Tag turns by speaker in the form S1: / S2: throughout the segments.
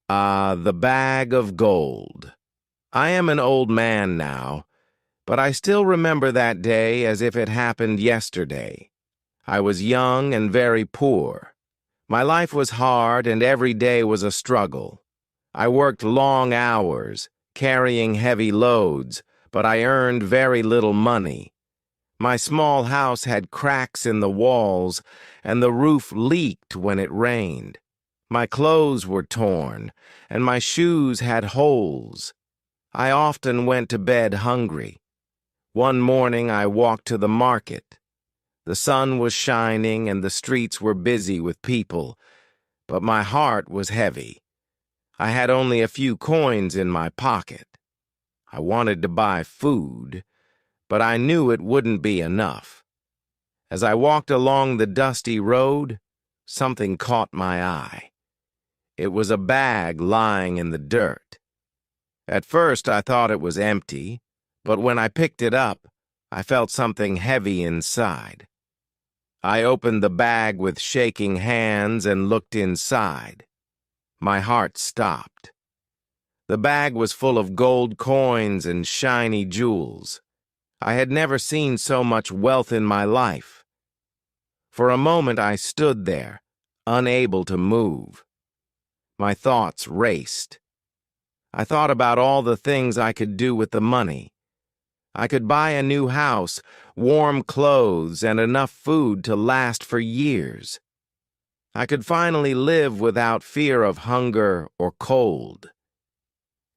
S1: The bag of gold. I am an old man now, but I still remember that day as if it happened yesterday. I was young and very poor. My life was hard and every day was a struggle. I worked long hours, carrying heavy loads, but I earned very little money. My small house had cracks in the walls, and the roof leaked when it rained. My clothes were torn, and my shoes had holes. I often went to bed hungry. One morning I walked to the market. The sun was shining and the streets were busy with people, but my heart was heavy. I had only a few coins in my pocket. I wanted to buy food, but I knew it wouldn't be enough. As I walked along the dusty road, something caught my eye. It was a bag lying in the dirt. At first I thought it was empty, but when I picked it up, I felt something heavy inside. I opened the bag with shaking hands and looked inside. My heart stopped. The bag was full of gold coins and shiny jewels. I had never seen so much wealth in my life. For a moment I stood there, unable to move. My thoughts raced. I thought about all the things I could do with the money. I could buy a new house, warm clothes, and enough food to last for years. I could finally live without fear of hunger or cold.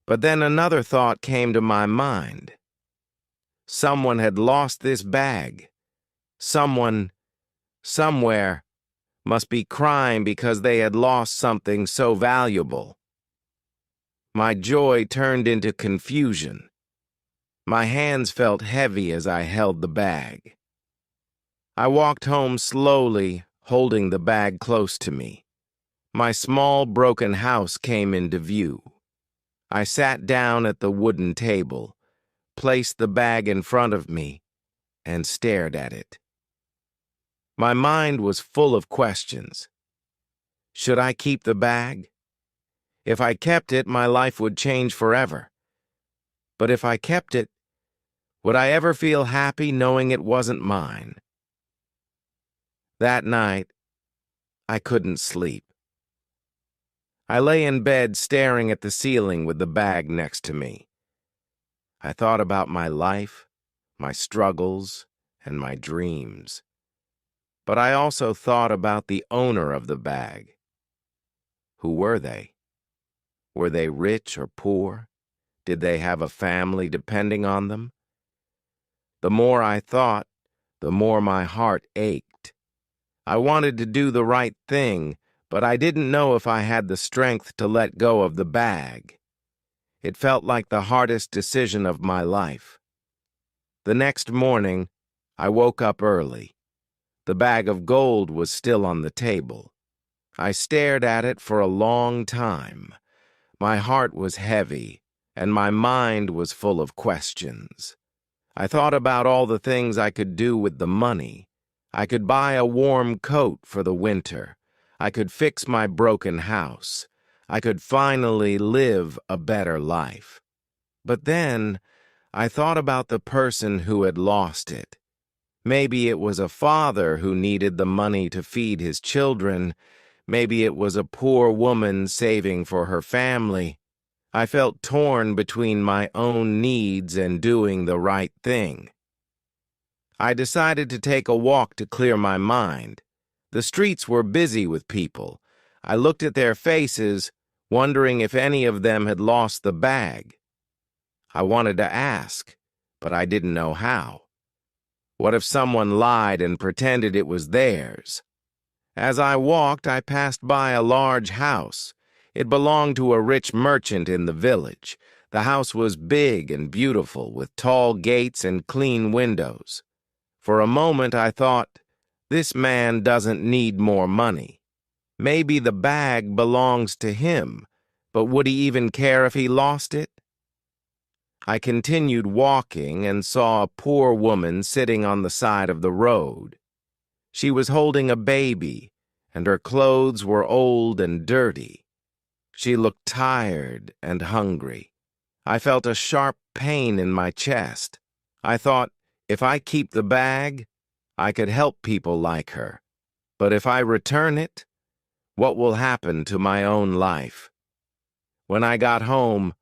S1: But then another thought came to my mind. Someone had lost this bag. Someone, somewhere, must be crying because they had lost something so valuable. My joy turned into confusion. My hands felt heavy as I held the bag. I walked home slowly, holding the bag close to me. My small, broken house came into view. I sat down at the wooden table, placed the bag in front of me, and stared at it. My mind was full of questions. Should I keep the bag? If I kept it, my life would change forever. But if I kept it, would I ever feel happy knowing it wasn't mine? That night, I couldn't sleep. I lay in bed staring at the ceiling with the bag next to me. I thought about my life, my struggles, and my dreams. But I also thought about the owner of the bag. Who were they? Were they rich or poor? Did they have a family depending on them? The more I thought, the more my heart ached. I wanted to do the right thing, but I didn't know if I had the strength to let go of the bag. It felt like the hardest decision of my life. The next morning, I woke up early. The bag of gold was still on the table. I stared at it for a long time. My heart was heavy, and my mind was full of questions. I thought about all the things I could do with the money. I could buy a warm coat for the winter. I could fix my broken house. I could finally live a better life. But then, I thought about the person who had lost it. Maybe it was a father who needed the money to feed his children. Maybe it was a poor woman saving for her family. I felt torn between my own needs and doing the right thing. I decided to take a walk to clear my mind. The streets were busy with people. I looked at their faces, wondering if any of them had lost the bag. I wanted to ask, but I didn't know how. What if someone lied and pretended it was theirs? As I walked, I passed by a large house. It belonged to a rich merchant in the village. The house was big and beautiful, with tall gates and clean windows. For a moment I thought, this man doesn't need more money. Maybe the bag belongs to him, but would he even care if he lost it? I continued walking and saw a poor woman sitting on the side of the road. She was holding a baby, and her clothes were old and dirty. She looked tired and hungry. I felt a sharp pain in my chest. I thought, if I keep the bag, I could help people like her. But if I return it, what will happen to my own life? When I got home,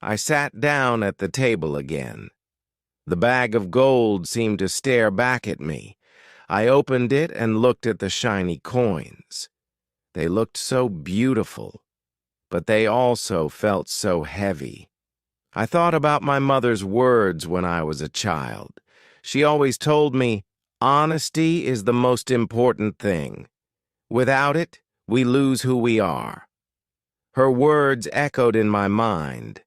S1: I sat down at the table again. The bag of gold seemed to stare back at me. I opened it and looked at the shiny coins. They looked so beautiful, but they also felt so heavy. I thought about my mother's words when I was a child. She always told me, honesty is the most important thing. Without it, we lose who we are. Her words echoed in my mind.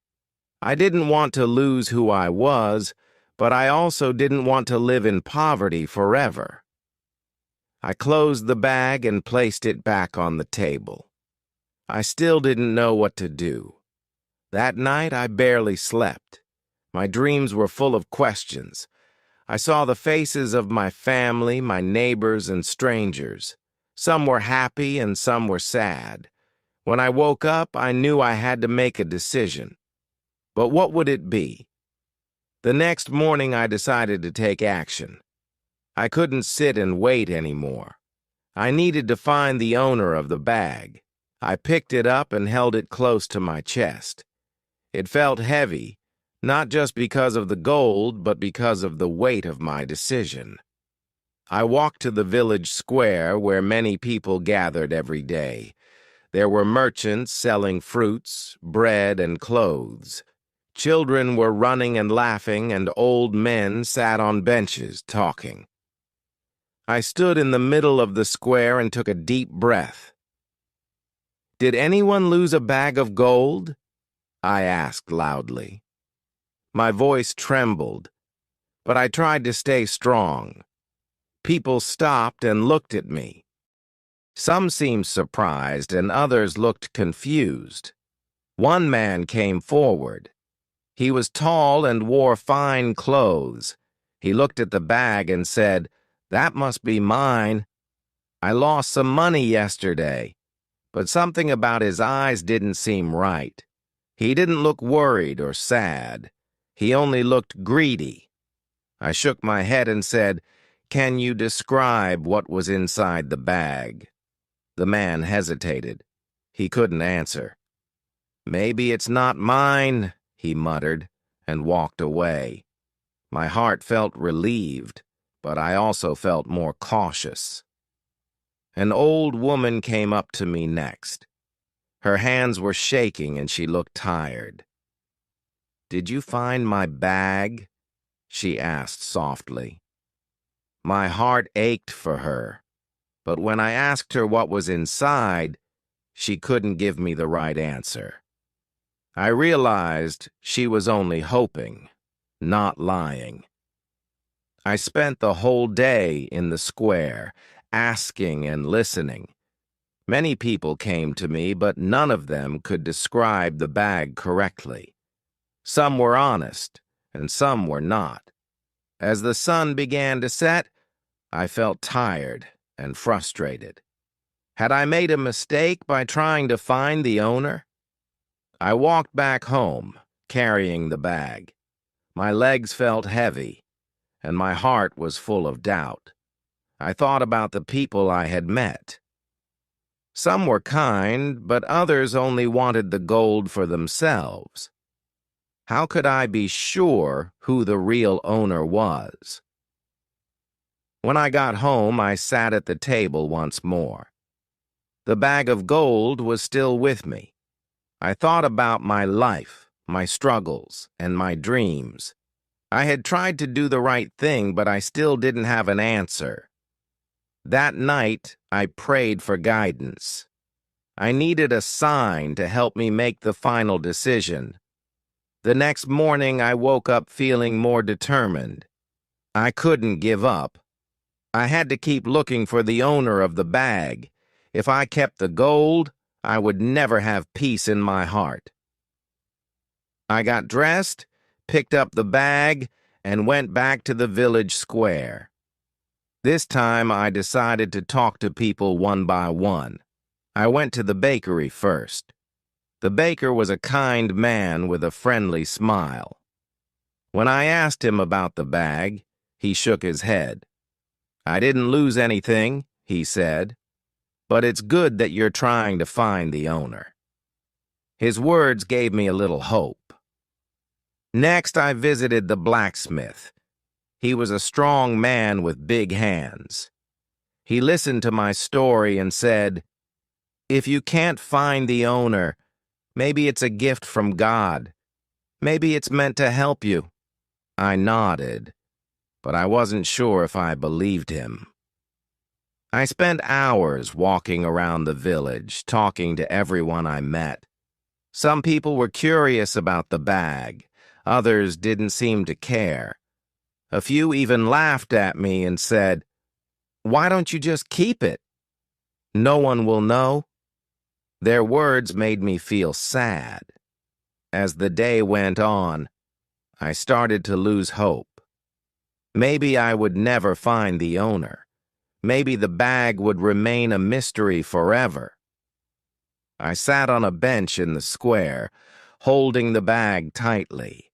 S1: I didn't want to lose who I was, but I also didn't want to live in poverty forever. I closed the bag and placed it back on the table. I still didn't know what to do. That night I barely slept. My dreams were full of questions. I saw the faces of my family, my neighbors, and strangers. Some were happy and some were sad. When I woke up, I knew I had to make a decision. But what would it be? The next morning I decided to take action. I couldn't sit and wait anymore. I needed to find the owner of the bag. I picked it up and held it close to my chest. It felt heavy, not just because of the gold, but because of the weight of my decision. I walked to the village square where many people gathered every day. There were merchants selling fruits, bread, and clothes. Children were running and laughing, and old men sat on benches talking. I stood in the middle of the square and took a deep breath. "Did anyone lose a bag of gold?" I asked loudly. My voice trembled, but I tried to stay strong. People stopped and looked at me. Some seemed surprised and others looked confused. One man came forward. He was tall and wore fine clothes. He looked at the bag and said, "That must be mine. I lost some money yesterday." But something about his eyes didn't seem right. He didn't look worried or sad. He only looked greedy. I shook my head and said, "Can you describe what was inside the bag?" The man hesitated. He couldn't answer. "Maybe it's not mine," he muttered, and walked away. My heart felt relieved, but I also felt more cautious. An old woman came up to me next. Her hands were shaking and she looked tired. "Did you find my bag?" she asked softly. My heart ached for her, but when I asked her what was inside, she couldn't give me the right answer. I realized she was only hoping, not lying. I spent the whole day in the square, asking and listening. Many people came to me, but none of them could describe the bag correctly. Some were honest, and some were not. As the sun began to set, I felt tired and frustrated. Had I made a mistake by trying to find the owner? I walked back home, carrying the bag. My legs felt heavy, and my heart was full of doubt. I thought about the people I had met. Some were kind, but others only wanted the gold for themselves. How could I be sure who the real owner was? When I got home, I sat at the table once more. The bag of gold was still with me. I thought about my life, my struggles, and my dreams. I had tried to do the right thing, but I still didn't have an answer. That night, I prayed for guidance. I needed a sign to help me make the final decision. The next morning, I woke up feeling more determined. I couldn't give up. I had to keep looking for the owner of the bag. If I kept the gold, I would never have peace in my heart. I got dressed, picked up the bag, and went back to the village square. This time I decided to talk to people one by one. I went to the bakery first. The baker was a kind man with a friendly smile. When I asked him about the bag, he shook his head. "I didn't lose anything," he said, "but it's good that you're trying to find the owner." His words gave me a little hope. Next, I visited the blacksmith. He was a strong man with big hands. He listened to my story and said, "If you can't find the owner, maybe it's a gift from God. Maybe it's meant to help you." I nodded, but I wasn't sure if I believed him. I spent hours walking around the village, talking to everyone I met. Some people were curious about the bag. Others didn't seem to care. A few even laughed at me and said, "Why don't you just keep it? No one will know." Their words made me feel sad. As the day went on, I started to lose hope. Maybe I would never find the owner. Maybe the bag would remain a mystery forever. I sat on a bench in the square, holding the bag tightly.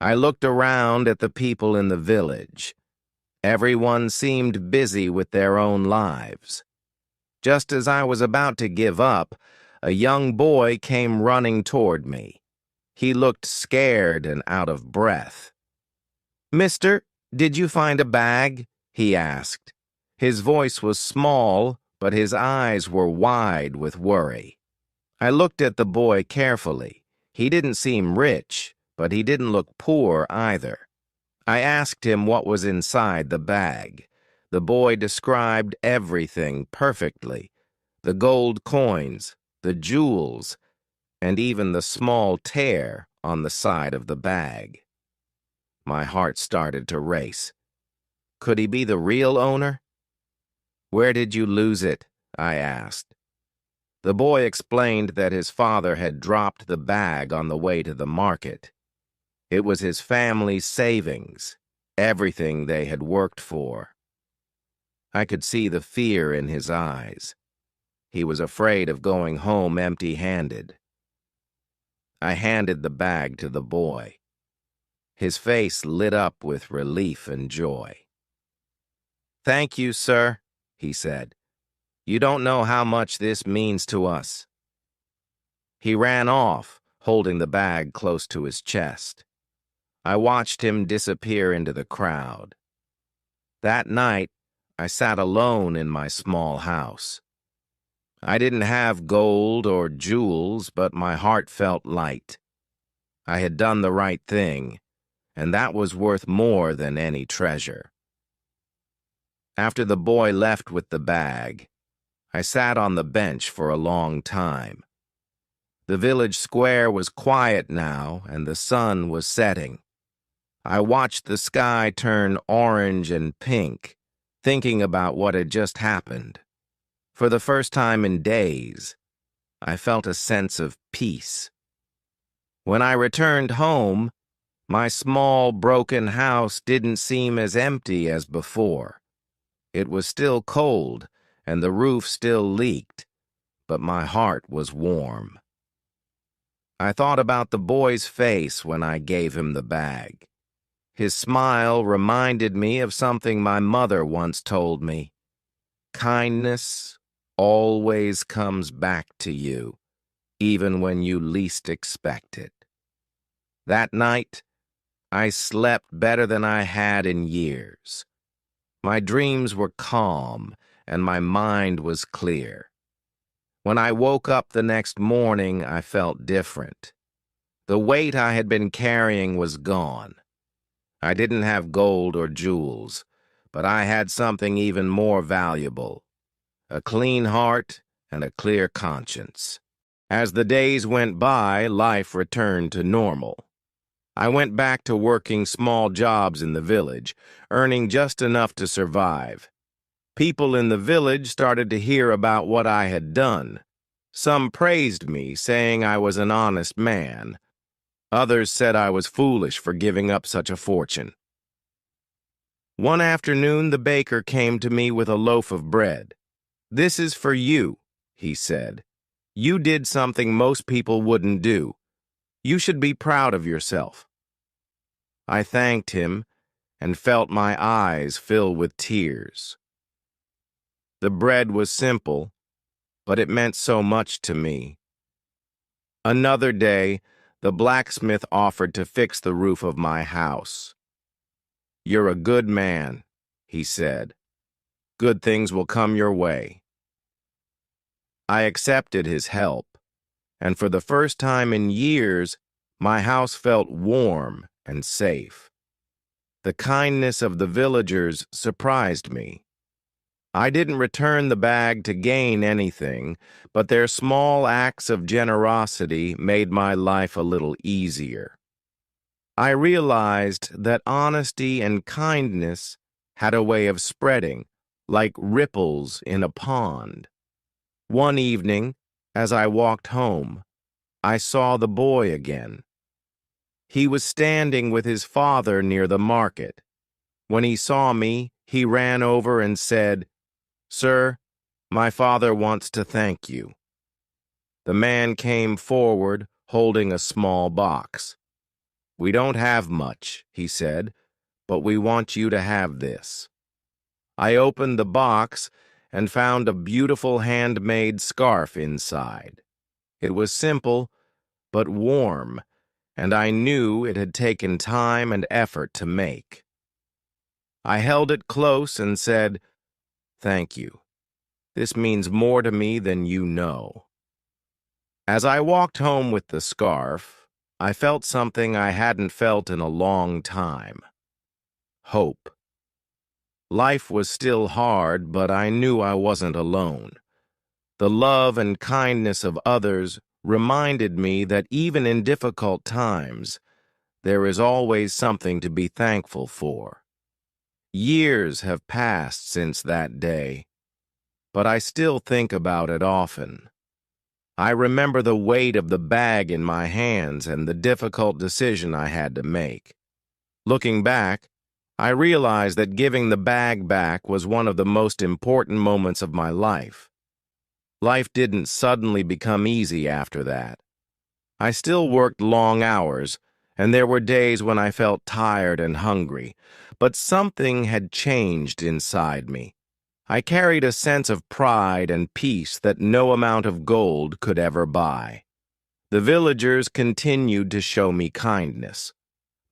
S1: I looked around at the people in the village. Everyone seemed busy with their own lives. Just as I was about to give up, a young boy came running toward me. He looked scared and out of breath. "Mister, did you find a bag?" he asked. His voice was small, but his eyes were wide with worry. I looked at the boy carefully. He didn't seem rich, but he didn't look poor either. I asked him what was inside the bag. The boy described everything perfectly: the gold coins, the jewels, and even the small tear on the side of the bag. My heart started to race. Could he be the real owner? "Where did you lose it?" I asked. The boy explained that his father had dropped the bag on the way to the market. It was his family's savings, everything they had worked for. I could see the fear in his eyes. He was afraid of going home empty-handed. I handed the bag to the boy. His face lit up with relief and joy. "Thank you, sir," he said. "You don't know how much this means to us." He ran off, holding the bag close to his chest. I watched him disappear into the crowd. That night, I sat alone in my small house. I didn't have gold or jewels, but my heart felt light. I had done the right thing, and that was worth more than any treasure. After the boy left with the bag, I sat on the bench for a long time. The village square was quiet now, and the sun was setting. I watched the sky turn orange and pink, thinking about what had just happened. For the first time in days, I felt a sense of peace. When I returned home, my small, broken house didn't seem as empty as before. It was still cold, and the roof still leaked, but my heart was warm. I thought about the boy's face when I gave him the bag. His smile reminded me of something my mother once told me. Kindness always comes back to you, even when you least expect it. That night, I slept better than I had in years. My dreams were calm, and my mind was clear. When I woke up the next morning, I felt different. The weight I had been carrying was gone. I didn't have gold or jewels, but I had something even more valuable: a clean heart and a clear conscience. As the days went by, life returned to normal. I went back to working small jobs in the village, earning just enough to survive. People in the village started to hear about what I had done. Some praised me, saying I was an honest man. Others said I was foolish for giving up such a fortune. One afternoon, the baker came to me with a loaf of bread. "This is for you," he said. You did something most people wouldn't do. You should be proud of yourself." I thanked him and felt my eyes fill with tears. The bread was simple, but it meant so much to me. Another day, the blacksmith offered to fix the roof of my house. "You're a good man," he said. "Good things will come your way." I accepted his help, and for the first time in years, my house felt warm and safe. The kindness of the villagers surprised me. I didn't return the bag to gain anything, but their small acts of generosity made my life a little easier. I realized that honesty and kindness had a way of spreading, like ripples in a pond. One evening, as I walked home, I saw the boy again. He was standing with his father near the market. When he saw me, he ran over and said, "Sir, my father wants to thank you." The man came forward, holding a small box. "We don't have much," he said, "but we want you to have this." I opened the box and found a beautiful handmade scarf inside. It was simple, but warm, and I knew it had taken time and effort to make. I held it close and said, "Thank you. This means more to me than you know." As I walked home with the scarf, I felt something I hadn't felt in a long time: hope. Life was still hard, but I knew I wasn't alone. The love and kindness of others reminded me that even in difficult times, there is always something to be thankful for. Years have passed since that day, but I still think about it often. I remember the weight of the bag in my hands and the difficult decision I had to make. Looking back, I realized that giving the bag back was one of the most important moments of my life. Life didn't suddenly become easy after that. I still worked long hours, and there were days when I felt tired and hungry, but something had changed inside me. I carried a sense of pride and peace that no amount of gold could ever buy. The villagers continued to show me kindness.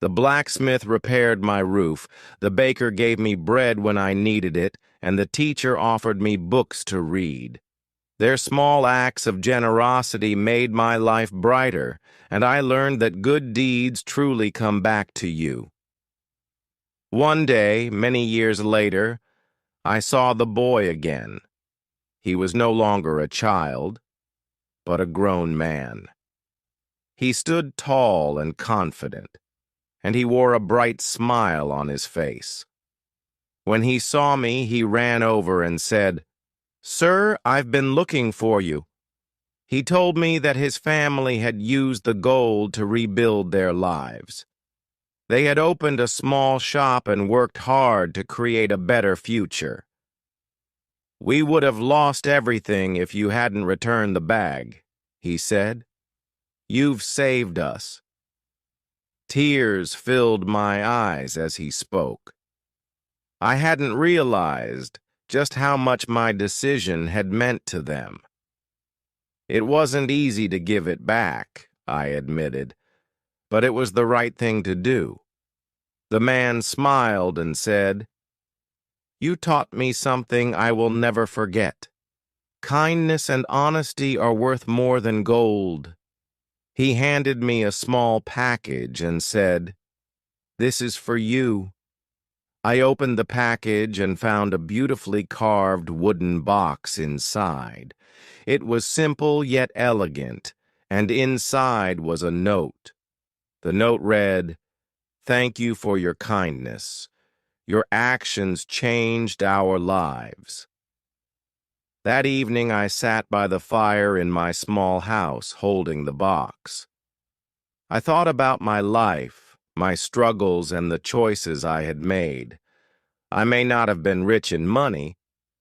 S1: The blacksmith repaired my roof, the baker gave me bread when I needed it, and the teacher offered me books to read. Their small acts of generosity made my life brighter, and I learned that good deeds truly come back to you. One day, many years later, I saw the boy again. He was no longer a child, but a grown man. He stood tall and confident, and he wore a bright smile on his face. When he saw me, he ran over and said, "Sir, I've been looking for you." He told me that his family had used the gold to rebuild their lives. They had opened a small shop and worked hard to create a better future. "We would have lost everything if you hadn't returned the bag," he said. "You've saved us." Tears filled my eyes as he spoke. I hadn't realized just how much my decision had meant to them. It wasn't easy to give it back, I admitted, but it was the right thing to do. The man smiled and said, "You taught me something I will never forget. Kindness and honesty are worth more than gold." He handed me a small package and said, "This is for you." I opened the package and found a beautifully carved wooden box inside. It was simple yet elegant, and inside was a note. The note read, "Thank you for your kindness. Your actions changed our lives." That evening I sat by the fire in my small house holding the box. I thought about my life, my struggles, and the choices I had made. I may not have been rich in money,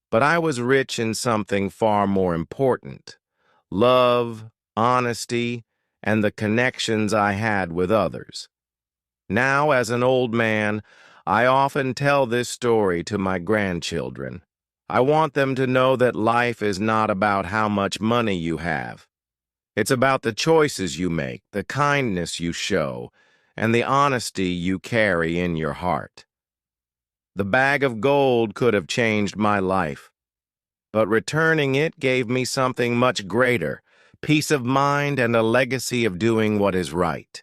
S1: but I was rich in something far more important: love, honesty, and the connections I had with others. Now, as an old man, I often tell this story to my grandchildren. I want them to know that life is not about how much money you have. It's about the choices you make, the kindness you show, and the honesty you carry in your heart. The bag of gold could have changed my life, but returning it gave me something much greater, peace of mind and a legacy of doing what is right.